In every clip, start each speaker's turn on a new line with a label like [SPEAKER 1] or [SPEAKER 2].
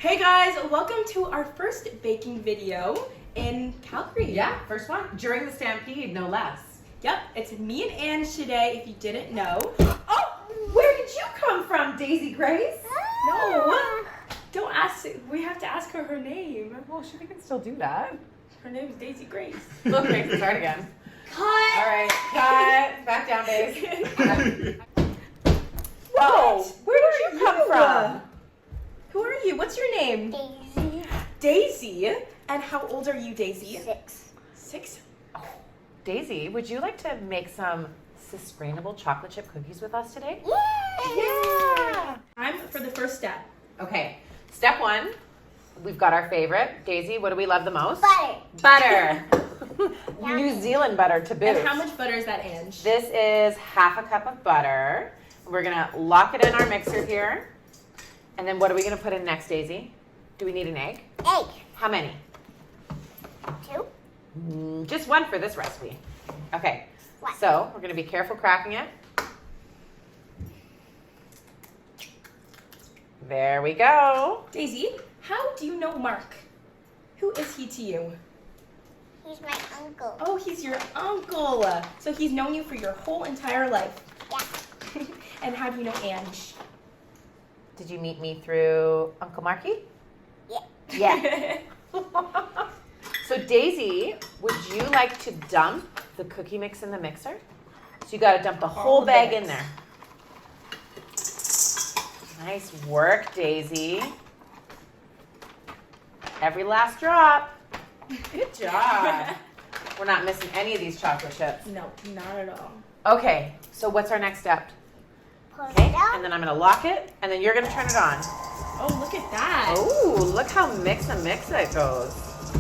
[SPEAKER 1] Hey guys, welcome to our first baking video in Calgary.
[SPEAKER 2] Yeah, first one. During the Stampede, no less.
[SPEAKER 1] Yep, it's me and Ange today, if you didn't know.
[SPEAKER 2] Oh, where did you come from, Daisy Grace?
[SPEAKER 1] No, don't ask, we have to ask her name.
[SPEAKER 2] Well, we can still do that.
[SPEAKER 1] Her name is Daisy Grace.
[SPEAKER 2] Look, Grace, start again.
[SPEAKER 1] Cut!
[SPEAKER 2] All right, cut. Back down, Daisy. Whoa, where did you come from?
[SPEAKER 1] Who are you? What's your name?
[SPEAKER 3] Daisy.
[SPEAKER 1] Daisy. And how old are you, Daisy?
[SPEAKER 3] 6.
[SPEAKER 1] 6?
[SPEAKER 2] Oh, Daisy, would you like to make some Susgrainable chocolate chip cookies with us today?
[SPEAKER 3] Yeah.
[SPEAKER 1] Time for the first step.
[SPEAKER 2] Okay, step 1. We've got our favorite. Daisy, what do we love the most?
[SPEAKER 3] Butter.
[SPEAKER 2] Butter. New Zealand butter to boot.
[SPEAKER 1] And how much butter is that, Ange?
[SPEAKER 2] This is half a cup of butter. We're gonna lock it in our mixer here. And then what are we gonna put in next, Daisy? Do we need an egg?
[SPEAKER 3] Egg.
[SPEAKER 2] How many?
[SPEAKER 3] 2.
[SPEAKER 2] Just one for this recipe. Okay,
[SPEAKER 3] One.
[SPEAKER 2] so we're gonna be careful cracking it. There we go.
[SPEAKER 1] Daisy, how do you know Mark? Who is he to you?
[SPEAKER 3] He's my uncle.
[SPEAKER 1] Oh, he's your uncle. So he's known you for your whole entire life.
[SPEAKER 3] Yeah.
[SPEAKER 1] And how do you know Ange?
[SPEAKER 2] Did you meet me through Uncle Marky?
[SPEAKER 3] Yeah.
[SPEAKER 2] Yeah. So Daisy, would you like to dump the cookie mix in the mixer? So you gotta dump the whole
[SPEAKER 1] the
[SPEAKER 2] bag
[SPEAKER 1] mix.
[SPEAKER 2] in there. Nice work, Daisy. Every last drop. Good job. We're not missing any of these chocolate chips.
[SPEAKER 1] No, not at all.
[SPEAKER 2] Okay, so what's our next step?
[SPEAKER 3] Pull
[SPEAKER 2] Okay,
[SPEAKER 3] it out.
[SPEAKER 2] and then I'm gonna lock it, and then you're gonna turn it on.
[SPEAKER 1] Oh, look at that.
[SPEAKER 2] Oh, look how mix it goes.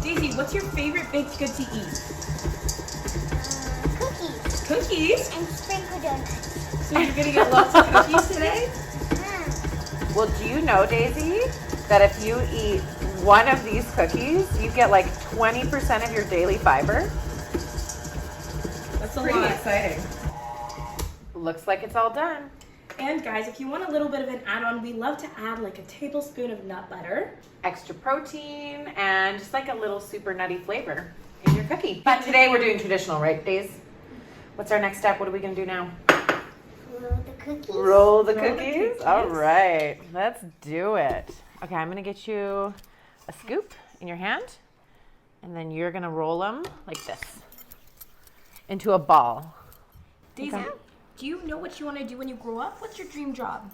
[SPEAKER 1] Daisy, what's your favorite baked good to eat?
[SPEAKER 3] Cookies.
[SPEAKER 1] Cookies?
[SPEAKER 3] And sprinkle donuts.
[SPEAKER 1] So you're gonna get lots of cookies today?
[SPEAKER 2] Well, do you know, Daisy, that if you eat one of these cookies, you get like 20% of your daily fiber?
[SPEAKER 1] That's a
[SPEAKER 2] Pretty
[SPEAKER 1] lot.
[SPEAKER 2] exciting. Looks like it's all done.
[SPEAKER 1] And guys, if you want a little bit of an add-on, we love to add like a tablespoon of nut butter.
[SPEAKER 2] Extra protein and just like a little super nutty flavor in your cookie. But today we're doing traditional, right, Daisy? What's our next step? What are we gonna do now?
[SPEAKER 3] Roll the cookies.
[SPEAKER 2] Roll the
[SPEAKER 1] Roll the
[SPEAKER 2] cookies?
[SPEAKER 1] cookies.
[SPEAKER 2] All right, let's do it. Okay, I'm gonna get you a scoop in your hand, and then you're gonna roll them like this into a ball.
[SPEAKER 1] Daisy,
[SPEAKER 2] Okay.
[SPEAKER 1] do you know what you want to do when you grow up? What's your dream job?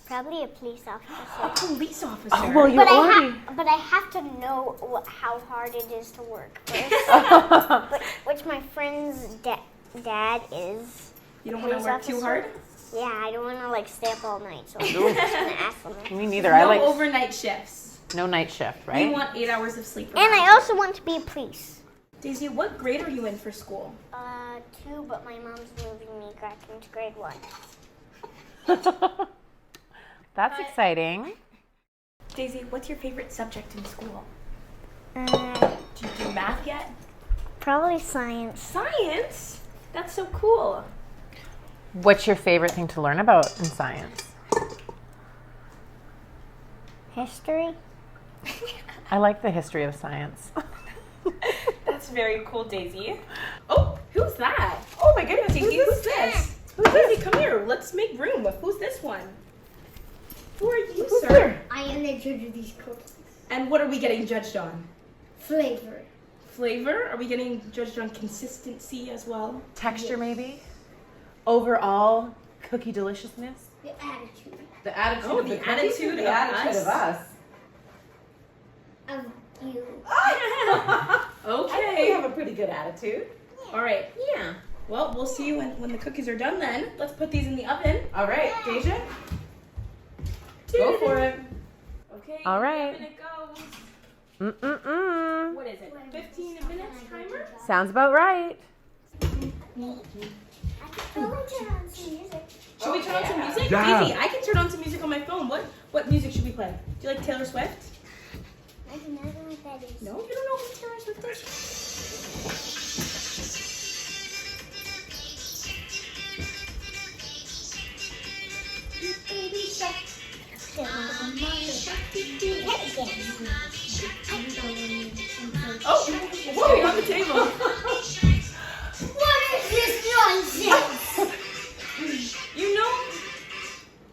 [SPEAKER 3] Probably a police
[SPEAKER 1] A
[SPEAKER 3] officer.
[SPEAKER 1] police officer.
[SPEAKER 2] Oh, well, you
[SPEAKER 3] But
[SPEAKER 2] already.
[SPEAKER 3] I have to know how hard it is to work first. which my friend's dad is.
[SPEAKER 1] You don't want to work too hard?
[SPEAKER 3] Yeah, I don't want to like stay up all night, so I'm just gonna ask them.
[SPEAKER 2] Me neither.
[SPEAKER 1] No
[SPEAKER 2] I like
[SPEAKER 1] overnight shifts.
[SPEAKER 2] no night shift, right?
[SPEAKER 1] You want 8 hours of sleep.
[SPEAKER 3] And I also want to be a police.
[SPEAKER 1] Daisy, what grade are you in for school?
[SPEAKER 3] 2, but my mom's moving me back into grade 1.
[SPEAKER 2] That's exciting.
[SPEAKER 1] Daisy, what's your favorite subject in school?
[SPEAKER 3] Uh,
[SPEAKER 1] Do you do math yet?
[SPEAKER 3] probably science.
[SPEAKER 1] Science? That's so cool.
[SPEAKER 2] What's your favorite thing to learn about in science?
[SPEAKER 3] History.
[SPEAKER 2] I like the history of science.
[SPEAKER 1] That's very cool, Daisy. Oh, who's that?
[SPEAKER 2] Oh my goodness,
[SPEAKER 1] Daisy, who's this? Daisy, come here. Let's make room. Who's this one? Who are you, sir?
[SPEAKER 3] I am the judge of these cookies.
[SPEAKER 1] And what are we getting judged on?
[SPEAKER 3] Flavor.
[SPEAKER 1] Flavor? Are we getting judged on consistency as well?
[SPEAKER 2] Texture, maybe? Overall cookie deliciousness?
[SPEAKER 3] The attitude.
[SPEAKER 2] The attitude
[SPEAKER 1] Oh,
[SPEAKER 2] of
[SPEAKER 1] the
[SPEAKER 2] cookies
[SPEAKER 1] attitude
[SPEAKER 2] or
[SPEAKER 1] of
[SPEAKER 2] the attitude of us.
[SPEAKER 3] Of you.
[SPEAKER 2] I think we
[SPEAKER 1] Okay.
[SPEAKER 2] have a pretty good attitude.
[SPEAKER 1] All right.
[SPEAKER 2] Yeah.
[SPEAKER 1] Well, we'll see you when the cookies are done then. Let's put these in the oven.
[SPEAKER 2] All right, Daija, go for it.
[SPEAKER 1] Okay.
[SPEAKER 2] All
[SPEAKER 1] in the
[SPEAKER 2] right.
[SPEAKER 1] oven it goes.
[SPEAKER 2] Mm-mm-mm.
[SPEAKER 1] What is it? 15 minutes timer?
[SPEAKER 2] Sounds about right.
[SPEAKER 1] Should we turn on some music?
[SPEAKER 4] Yeah.
[SPEAKER 1] Daisy, I can turn on some music on my phone. What music should we play? Do you like Taylor Swift?
[SPEAKER 3] I do not know what that is.
[SPEAKER 1] No, you don't know who Taylor Swift is?
[SPEAKER 3] Baby shark.
[SPEAKER 1] getting on the table.
[SPEAKER 3] What is this nonsense?
[SPEAKER 1] You know,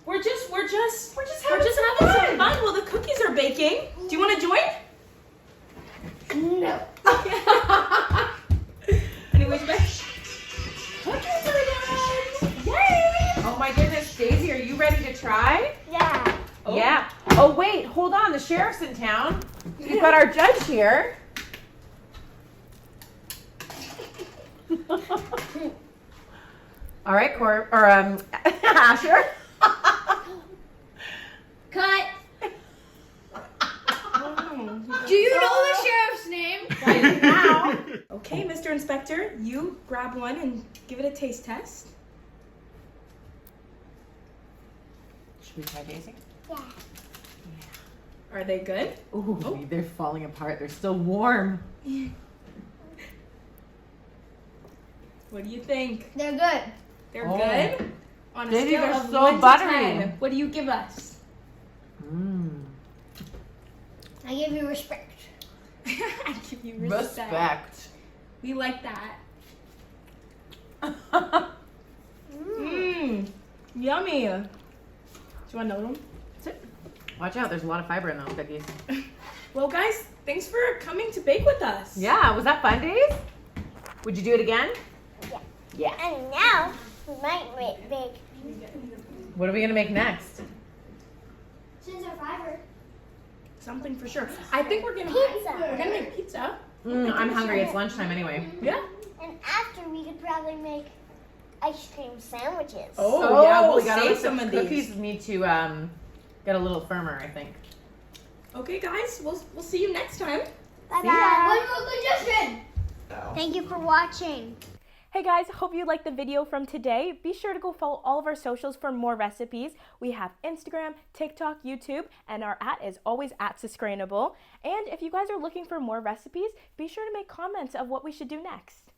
[SPEAKER 1] we're just having some fun while the cookies are baking. Do you want to join?
[SPEAKER 3] No.
[SPEAKER 1] Anyways, Beth, cookies are done. Yay!
[SPEAKER 2] Oh my goodness, Daisy, are you ready to try?
[SPEAKER 3] Yeah.
[SPEAKER 1] Oh.
[SPEAKER 2] Yeah. Oh wait, hold on. The sheriff's in town. We've got our judge here. All right, Asher.
[SPEAKER 3] Cut.
[SPEAKER 1] Oh.
[SPEAKER 3] Do you know the sheriff's name?
[SPEAKER 2] Now.
[SPEAKER 1] Okay, Mr. Inspector, you grab one and give it a taste test.
[SPEAKER 2] Should we try Daisy?
[SPEAKER 3] Yeah.
[SPEAKER 1] Are they good?
[SPEAKER 2] Ooh,
[SPEAKER 1] Oh.
[SPEAKER 2] they're falling apart. They're still warm.
[SPEAKER 1] What do you think?
[SPEAKER 3] They're good.
[SPEAKER 1] They're
[SPEAKER 2] Oh.
[SPEAKER 1] good? On a
[SPEAKER 2] Daisy,
[SPEAKER 1] scale
[SPEAKER 2] they're
[SPEAKER 1] of
[SPEAKER 2] so
[SPEAKER 1] 1 to
[SPEAKER 2] buttery.
[SPEAKER 1] 10, what do you give us?
[SPEAKER 2] Mm.
[SPEAKER 3] I give you respect.
[SPEAKER 1] I give you respect.
[SPEAKER 2] Respect.
[SPEAKER 1] We like that. Mmm. Yummy. Do you want another one?
[SPEAKER 2] Watch out, there's a lot of fiber in those cookies.
[SPEAKER 1] Well, guys, thanks for coming to bake with us.
[SPEAKER 2] Yeah, was that fun, Daisy? Would you do it again?
[SPEAKER 3] Yeah.
[SPEAKER 2] Yeah.
[SPEAKER 3] And now we might make
[SPEAKER 2] What are we gonna make next?
[SPEAKER 3] since our fiber.
[SPEAKER 1] Something for sure. I think we're gonna
[SPEAKER 3] Pizza.
[SPEAKER 1] make pizza.
[SPEAKER 2] I'm hungry. It's lunchtime anyway.
[SPEAKER 1] Yeah.
[SPEAKER 3] And after we could probably make ice cream sandwiches.
[SPEAKER 1] Oh, yeah, we'll
[SPEAKER 2] we gotta
[SPEAKER 1] save
[SPEAKER 2] let
[SPEAKER 1] some
[SPEAKER 2] the
[SPEAKER 1] of
[SPEAKER 2] cookies
[SPEAKER 1] these.
[SPEAKER 2] need to get a little firmer, I think.
[SPEAKER 1] Okay, guys, we'll see you next time.
[SPEAKER 3] Bye
[SPEAKER 2] See
[SPEAKER 3] bye.
[SPEAKER 2] ya.
[SPEAKER 3] One more suggestion. Thank you for watching.
[SPEAKER 1] Hey guys, hope you liked the video from today. Be sure to go follow all of our socials for more recipes. We have Instagram, TikTok, YouTube, and our @ is always @Susgrainable. And if you guys are looking for more recipes, be sure to make comments of what we should do next.